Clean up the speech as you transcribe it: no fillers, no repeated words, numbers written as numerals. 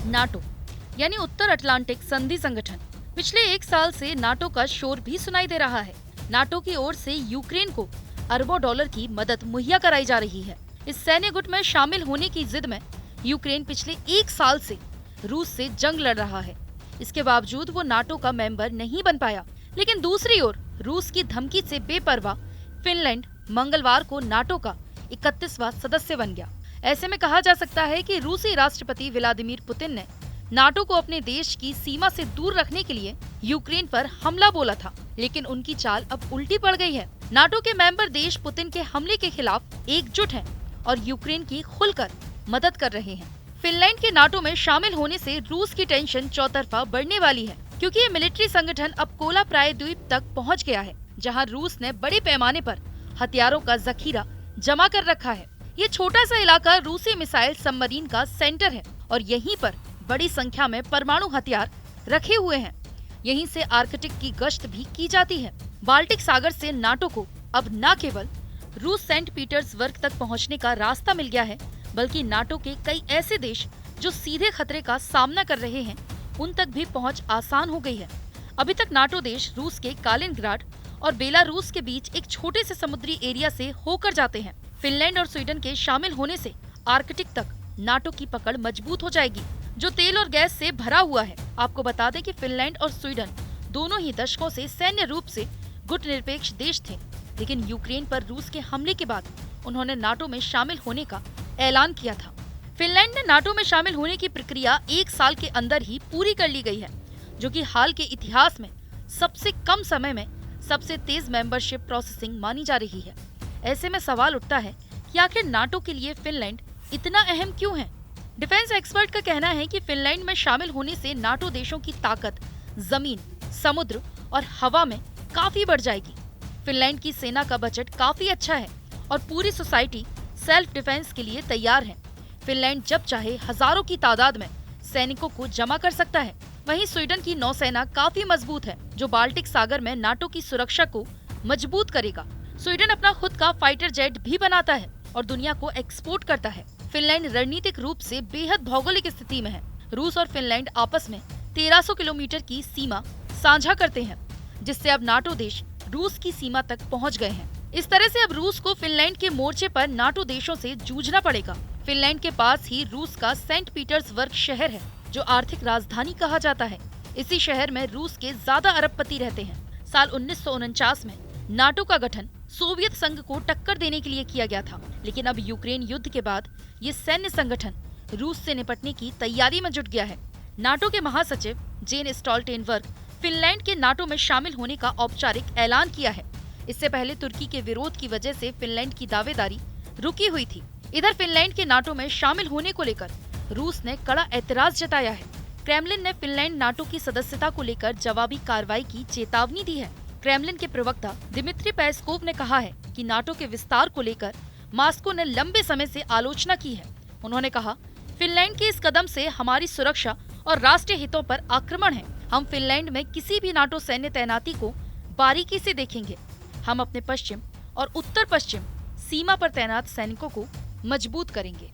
NATO यानी उत्तर Atlantic संधि संगठन पिछले एक साल से नाटो का शोर भी सुनाई दे रहा है। नाटो की ओर से यूक्रेन को अरबों डॉलर की मदद मुहैया कराई जा रही है। इस सैन्य गुट में शामिल होने की जिद में यूक्रेन पिछले एक साल से रूस से जंग लड़ रहा है। इसके बावजूद वो नाटो का मेंबर नहीं बन पाया। लेकिन दूसरी ओर रूस की धमकी से बेपरवाह फिनलैंड मंगलवार को नाटो का 31वां सदस्य बन गया। ऐसे में कहा जा सकता है कि रूसी राष्ट्रपति व्लादिमीर पुतिन ने नाटो को अपने देश की सीमा से दूर रखने के लिए यूक्रेन पर हमला बोला था, लेकिन उनकी चाल अब उल्टी पड़ गई है। नाटो के मेंबर देश पुतिन के हमले के खिलाफ एकजुट हैं और यूक्रेन की खुलकर मदद कर रहे हैं। फिनलैंड के नाटो में शामिल होने से रूस की टेंशन चौतरफा बढ़ने वाली है, क्योंकि ये मिलिट्री संगठन अब कोला प्रायद्वीप तक पहुंच गया है, जहां रूस ने बड़े पैमाने पर हथियारों का जखीरा जमा कर रखा है। ये छोटा सा इलाका रूसी मिसाइल सबमरीन का सेंटर है और यहीं पर बड़ी संख्या में परमाणु हथियार रखे हुए हैं। यहीं से आर्कटिक की गश्त भी की जाती है। बाल्टिक सागर से नाटो को अब न केवल रूस सेंट पीटर्सबर्ग तक पहुंचने का रास्ता मिल गया है, बल्कि नाटो के कई ऐसे देश जो सीधे खतरे का सामना कर रहे हैं, उन तक भी पहुंच आसान हो गई है। अभी तक नाटो देश रूस के कालिनग्राड और बेलारूस के बीच एक छोटे से समुद्री एरिया से होकर जाते हैं। फिनलैंड और स्वीडन के शामिल होने से आर्कटिक तक नाटो की पकड़ मजबूत हो जाएगी, जो तेल और गैस से भरा हुआ है। आपको बता दें कि फिनलैंड और स्वीडन दोनों ही दशकों से सैन्य रूप से गुट निरपेक्ष देश थे, लेकिन यूक्रेन पर रूस के हमले के बाद उन्होंने नाटो में शामिल होने का ऐलान किया था। फिनलैंड ने नाटो में शामिल होने की प्रक्रिया एक साल के अंदर ही पूरी कर ली गई है, जो कि हाल के इतिहास में सबसे कम समय में सबसे तेज मेंबरशिप प्रोसेसिंग मानी जा रही है। ऐसे में सवाल उठता है कि आखिर नाटो के लिए फिनलैंड इतना अहम क्यों है। डिफेंस एक्सपर्ट का कहना है कि फिनलैंड में शामिल होने से नाटो देशों की ताकत जमीन, समुद्र और हवा में काफी बढ़ जाएगी। फिनलैंड की सेना का बजट काफी अच्छा है और पूरी सोसाइटी सेल्फ डिफेंस के लिए तैयार है। फिनलैंड जब चाहे हजारों की तादाद में सैनिकों को जमा कर सकता है। वहीं स्वीडन की नौसेना काफी मजबूत है, जो बाल्टिक सागर में नाटो की सुरक्षा को मजबूत करेगा। स्वीडन अपना खुद का फाइटर जेट भी बनाता है और दुनिया को एक्सपोर्ट करता है। फिनलैंड रणनीतिक रूप से बेहद भौगोलिक स्थिति में है। रूस और फिनलैंड आपस में 1300 किलोमीटर की सीमा साझा करते हैं, जिससे अब नाटो देश रूस की सीमा तक पहुंच गए हैं। इस तरह से अब रूस को फिनलैंड के मोर्चे पर नाटो देशों से जूझना पड़ेगा। फिनलैंड के पास ही रूस का सेंट पीटर्सबर्ग शहर है, जो आर्थिक राजधानी कहा जाता है। इसी शहर में रूस के ज्यादा अरबपति रहते हैं। साल 1949 में नाटो का गठन सोवियत संघ को टक्कर देने के लिए किया गया था, लेकिन अब यूक्रेन युद्ध के बाद ये सैन्य संगठन रूस से निपटने की तैयारी में जुट गया है। नाटो के महासचिव जेन स्टोल्टेनबर्ग फिनलैंड के नाटो में शामिल होने का औपचारिक ऐलान किया है। इससे पहले तुर्की के विरोध की वजह से फिनलैंड की दावेदारी रुकी हुई थी। इधर फिनलैंड के नाटो में शामिल होने को लेकर रूस ने कड़ा ऐतराज जताया है। क्रेमलिन ने फिनलैंड नाटो की सदस्यता को लेकर जवाबी कार्रवाई की चेतावनी दी है। क्रेमलिन के प्रवक्ता दिमित्री पेस्कोव ने कहा है कि नाटो के विस्तार को लेकर मॉस्को ने लंबे समय से आलोचना की है। उन्होंने कहा, फिनलैंड के इस कदम से हमारी सुरक्षा और राष्ट्रीय हितों पर आक्रमण है। हम फिनलैंड में किसी भी नाटो सैन्य तैनाती को बारीकी से देखेंगे। हम अपने पश्चिम और उत्तर पश्चिम सीमा पर तैनात सैनिकों को मजबूत करेंगे।